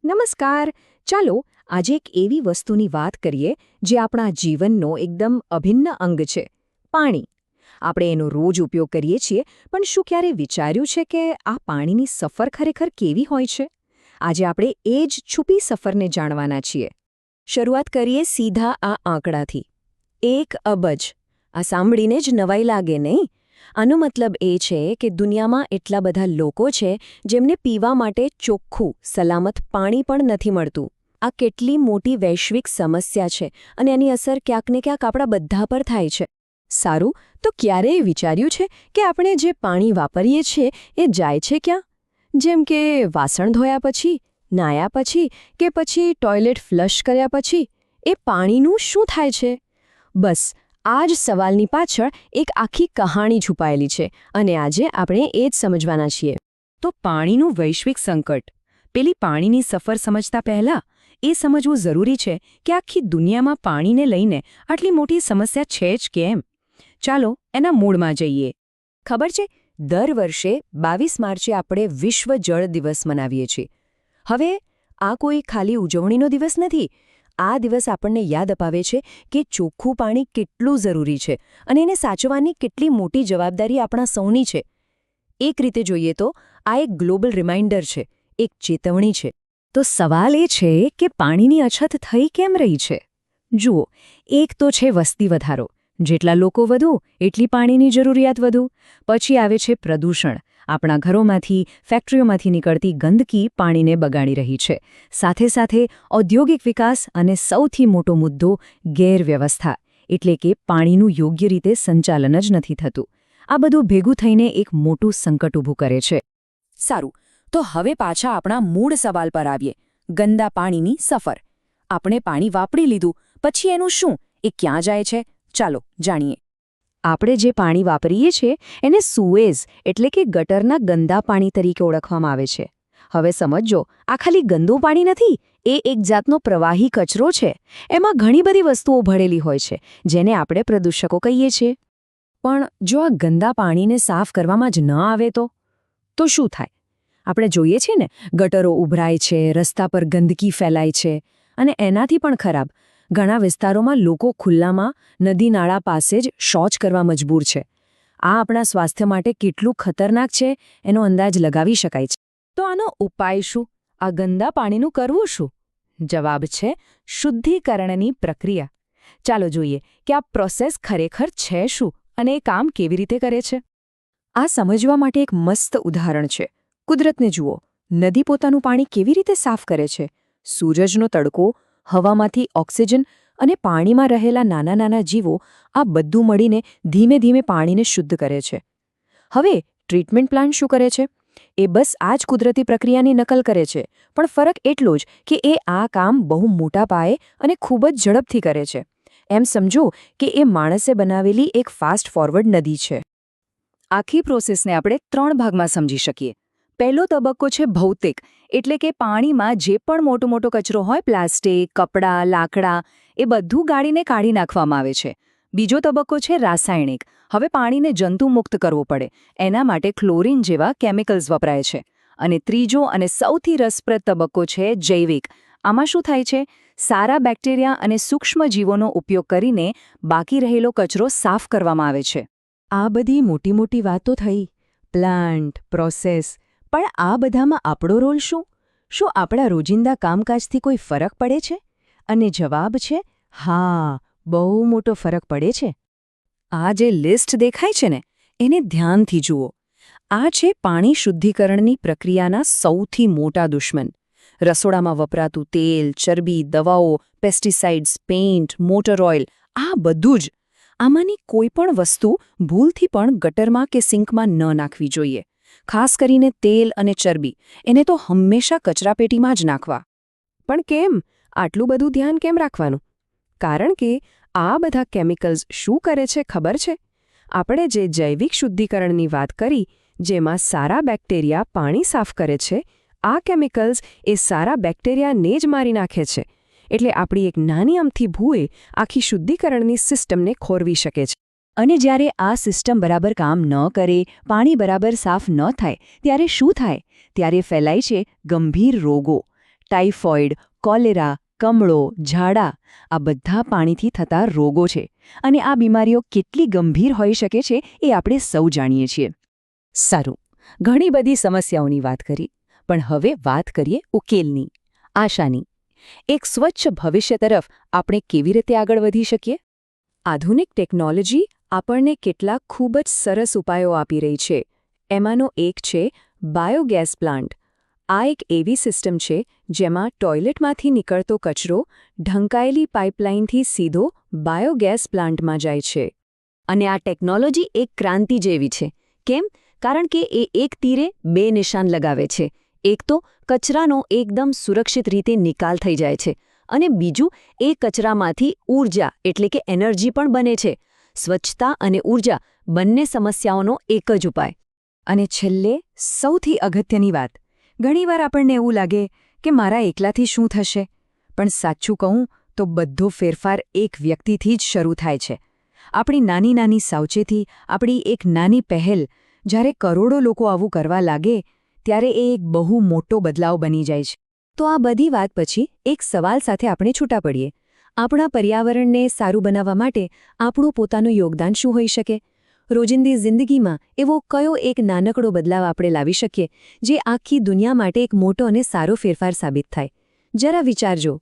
નમસ્કાર. ચાલો આજે એક એવી વસ્તુની વાત કરીએ જે આપણા જીવનનો એકદમ અભિન્ન અંગ છે, પાણી. આપણે એનો રોજ ઉપયોગ કરીએ છીએ, પણ શું ક્યારે વિચાર્યું છે કે આ પાણીની સફર ખરેખર કેવી હોય છે? આજે આપણે એ જ છુપી સફરને જાણવાના છીએ. શરૂઆત કરીએ સીધા આ આંકડાથી. 1 અબજ. આ સાંભળીને જ નવાઈ લાગે નહીં? આનો મતલબ એ છે કે દુનિયામાં એટલા બધા લોકો છે જેમને પીવા માટે ચોખ્ખું, સલામત પાણી પણ નથી મળતું. આ કેટલી મોટી વૈશ્વિક સમસ્યા છે અને એની અસર ક્યાંક ને ક્યાંક આપણા બધા પર થાય છે. સારું, તો ક્યારેય વિચાર્યું છે કે આપણે જે પાણી વાપરીએ છીએ એ જાય છે ક્યાં? જેમ કે વાસણ ધોયા પછી, નાહ્યા પછી કે પછી ટોયલેટ ફ્લશ કર્યા પછી એ પાણીનું શું થાય છે? બસ આ જ સવાલની પાછળ એક આખી કહાણી છુપાયેલી છે અને આજે આપણે એ જ સમજવાના છીએ. તો પાણીનું વૈશ્વિક સંકટ. પેલી પાણીની સફર સમજતા પહેલાં એ સમજવું જરૂરી છે કે આખી દુનિયામાં પાણીને લઈને આટલી મોટી સમસ્યા છે જ કેમ. ચાલો એના મૂળમાં જઈએ. ખબર છે, દર વર્ષે 22 માર્ચે આપણે વિશ્વ જળ દિવસ મનાવીએ છીએ. હવે આ કોઈ ખાલી ઉજવણીનો દિવસ નથી. આ દિવસ આપણને યાદ અપાવે છે કે ચોખ્ખું પાણી કેટલું જરૂરી છે અને એને સાચવવાની કેટલી મોટી જવાબદારી આપણા સૌની છે. એક રીતે જોઈએ તો આ એક ગ્લોબલ રિમાઇન્ડર છે, એક ચેતવણી છે. તો સવાલ એ છે કે પાણીની અછત થઈ કેમ રહી છે? જુઓ, એક તો છે વસ્તી વધારો. જેટલા લોકો વધુ એટલી પાણીની જરૂરિયાત વધુ. પછી આવે છે પ્રદૂષણ. આપણા ઘરોમાંથી, ફેક્ટરીઓમાંથી નીકળતી ગંદકી પાણીને બગાડી રહી છે. સાથે સાથે ઔદ્યોગિક વિકાસ અને સૌથી મોટો મુદ્દો ગેરવ્યવસ્થા, એટલે કે પાણીનું યોગ્ય રીતે સંચાલન જ નથી થતું. આ બધું ભેગું થઈને એક મોટું સંકટ ઊભું કરે છે. સારું, તો હવે પાછા આપણા મૂળ સવાલ પર આવીએ. ગંદા પાણીની સફર. આપણે પાણી વાપરી લીધું, પછી એનું શું? એ ક્યાં જાય છે? ચાલો જાણીએ. આપણે જે પાણી વાપરીએ છીએ એને સુએઝ એટલે કે ગટરના ગંદા પાણી તરીકે ઓળખવામાં આવે છે. હવે સમજો, આ ખાલી ગંદુ પાણી નથી, એ એક જાતનો પ્રવાહી કચરો છે. એમાં ઘણી બધી વસ્તુઓ ભળેલી હોય છે જેને આપણે પ્રદૂષકો કહીએ છીએ. પણ જો આ ગંદા પાણીને સાફ કરવામાં જ ન આવે તો શું થાય? આપણે જોઈએ છીએ ને, ગટરો ઉભરાય છે, રસ્તા પર ગંદકી ફેલાય છે અને એનાથી પણ ખરાબ, ઘણા વિસ્તારોમાં લોકો ખુલ્લામાં નદી નાળા પાસે જ શૌચ કરવા મજબૂર છે. આ આપણા સ્વાસ્થ્ય માટે કેટલું ખતરનાક છે એનો અંદાજ લગાવી શકાય છે. તો આનો ઉપાય શું? આ ગંદા પાણીનું કરવું શું? જવાબ છે શુદ્ધિકરણની પ્રક્રિયા. ચાલો જોઈએ કે આ પ્રોસેસ ખરેખર છે શું અને એ કામ કેવી રીતે કરે છે. આ સમજવા માટે એક મસ્ત ઉદાહરણ છે. કુદરતને જુઓ. નદી પોતાનું પાણી કેવી રીતે સાફ કરે છે? સૂરજનો તડકો, હવામાંથી ઓક્સિજન અને પાણીમાં રહેલા નાના નાના જીવો, આ બધું મળીને ધીમે ધીમે પાણીને શુદ્ધ કરે છે. હવે ટ્રીટમેન્ટ પ્લાન્ટ શું કરે છે? એ બસ આ જ કુદરતી પ્રક્રિયાની નકલ કરે છે, પણ ફરક એટલો જ કે એ આ કામ બહુ મોટા પાયે અને ખૂબ જ ઝડપથી કરે છે. એમ સમજો કે એ માણસે બનાવેલી એક ફાસ્ટ ફોરવર્ડ નદી છે. આખી પ્રોસેસને આપણે 3 ભાગમાં સમજી શકીએ. પહેલો તબક્કો છે ભૌતિક, એટલે કે પાણીમાં જે પણ મોટો કચરો હોય, પ્લાસ્ટિક, કપડાં, લાકડા, એ બધું ગાળીને કાઢી નાખવામાં આવે છે. બીજો તબક્કો છે રાસાયણિક. હવે પાણીને જંતુમુક્ત કરવું પડે, એના માટે ક્લોરીન જેવા કેમિકલ્સ વપરાય છે. અને ત્રીજો અને સૌથી રસપ્રદ તબક્કો છે જૈવિક. આમાં શું થાય છે? સારા બેક્ટેરિયા અને સૂક્ષ્મ જીવોનો ઉપયોગ કરીને બાકી રહેલો કચરો સાફ કરવામાં આવે છે. આ બધી મોટી મોટી વાતો થઈ, પ્લાન્ટ, પ્રોસેસ, પણ આ બધામાં આપણો રોલ શું? શું આપણા રોજિંદા કામકાજથી કોઈ ફરક પડે છે? અને જવાબ છે હા, બહુ મોટો ફરક પડે છે. આ જે લિસ્ટ દેખાય છે ને, એને ધ્યાનથી જુઓ. આ છે પાણી શુદ્ધિકરણની પ્રક્રિયાના સૌથી મોટા દુશ્મન. રસોડામાં વપરાતું તેલ, ચરબી, દવાઓ, પેસ્ટિસાઇડ્સ, પેઇન્ટ, મોટર ઓઇલ, આ બધું જ. આમાંની કોઈ પણ વસ્તુ ભૂલથી પણ ગટરમાં કે સિંકમાં ન નાખવી જોઈએ. ખાસ કરીને તેલ અને ચરબી, એને તો હંમેશા કચરાપેટીમાં જ નાખવા. પણ કેમ? આટલું બધું ધ્યાન કેમ રાખવાનું? કારણ કે આ બધા કેમિકલ્સ શું કરે છે ખબર છે? આપણે જે જૈવિક શુદ્ધિકરણની વાત કરી, જેમાં સારા બેક્ટેરિયા પાણી સાફ કરે છે, આ કેમિકલ્સ એ સારા બેક્ટેરિયાને જ મારી નાખે છે. એટલે આપણી એક નાની અમથી ભૂલ આખી શુદ્ધિકરણની સિસ્ટમને ખોરવી શકે છે. અને જ્યારે આ સિસ્ટમ બરાબર કામ ન કરે, પાણી બરાબર સાફ ન થાય, ત્યારે શું થાય? ત્યારે ફેલાય છે ગંભીર રોગો. ટાઇફોઇડ, કોલેરા, કમળો, ઝાડા આ બધા પાણીથી થતા રોગો છે અને આ બીમારીઓ કેટલી ગંભીર હોઈ શકે છે એ આપણે સૌ જાણીએ છીએ. સારું, ઘણી બધી સમસ્યાઓની વાત કરી, પણ હવે વાત કરીએ ઉકેલની, આશાની. એક સ્વચ્છ ભવિષ્ય તરફ આપણે કેવી રીતે આગળ વધી શકીએ? આધુનિક ટેકનોલોજી આપણને કેટલાક ખૂબ જ સરસ ઉપાયો આપી રહી છે. એમાંનો એક છે બાયોગેસ પ્લાન્ટ. આ એક એવી સિસ્ટમ છે જેમાં ટોયલેટમાંથી નીકળતો કચરો ઢંકાયેલી પાઇપલાઇનથી સીધો બાયોગેસ પ્લાન્ટમાં જાય છે. અને આ ટેકનોલોજી એક ક્રાંતિ જેવી છે. કેમ? કારણ કે એ એક તીરે બે નિશાન લગાવે છે. એક તો કચરાનો એકદમ સુરક્ષિત રીતે નિકાલ થઈ જાય છે અને બીજું એ કચરામાંથી ઊર્જા એટલે કે એનર્જી પણ બને છે. સ્વચ્છતા અને ઊર્જા બંને સમસ્યાઓનો એક જ ઉપાય. અને છેલ્લે સૌથી અગત્યની વાત, ઘણીવાર આપણને એવું લાગે કે મારા એકલાથી શું થશે, પણ સાચું કહું તો બધો ફેરફાર એક વ્યક્તિથી જ શરૂ થાય છે. આપણી નાની નાની સાવચેતી, આપણી એક નાની પહેલ, જ્યારે કરોડો લોકો આવું કરવા લાગે ત્યારે એ એક બહુ મોટો બદલાવ બની જાય છે. તો આ બધી વાત પછી એક સવાલ સાથે આપણે છૂટા પડીએ. આપણા પર્યાવરણને સારું બનાવવા માટે આપણું પોતાનું યોગદાન શું હોઈ શકે? રોજિંદી જિંદગીમાં એવો કયો એક નાનકડો બદલાવ આપણે લાવી શકીએ જે આખી દુનિયા માટે એક મોટો અને સારો ફેરફાર સાબિત થાય? જરા વિચારજો.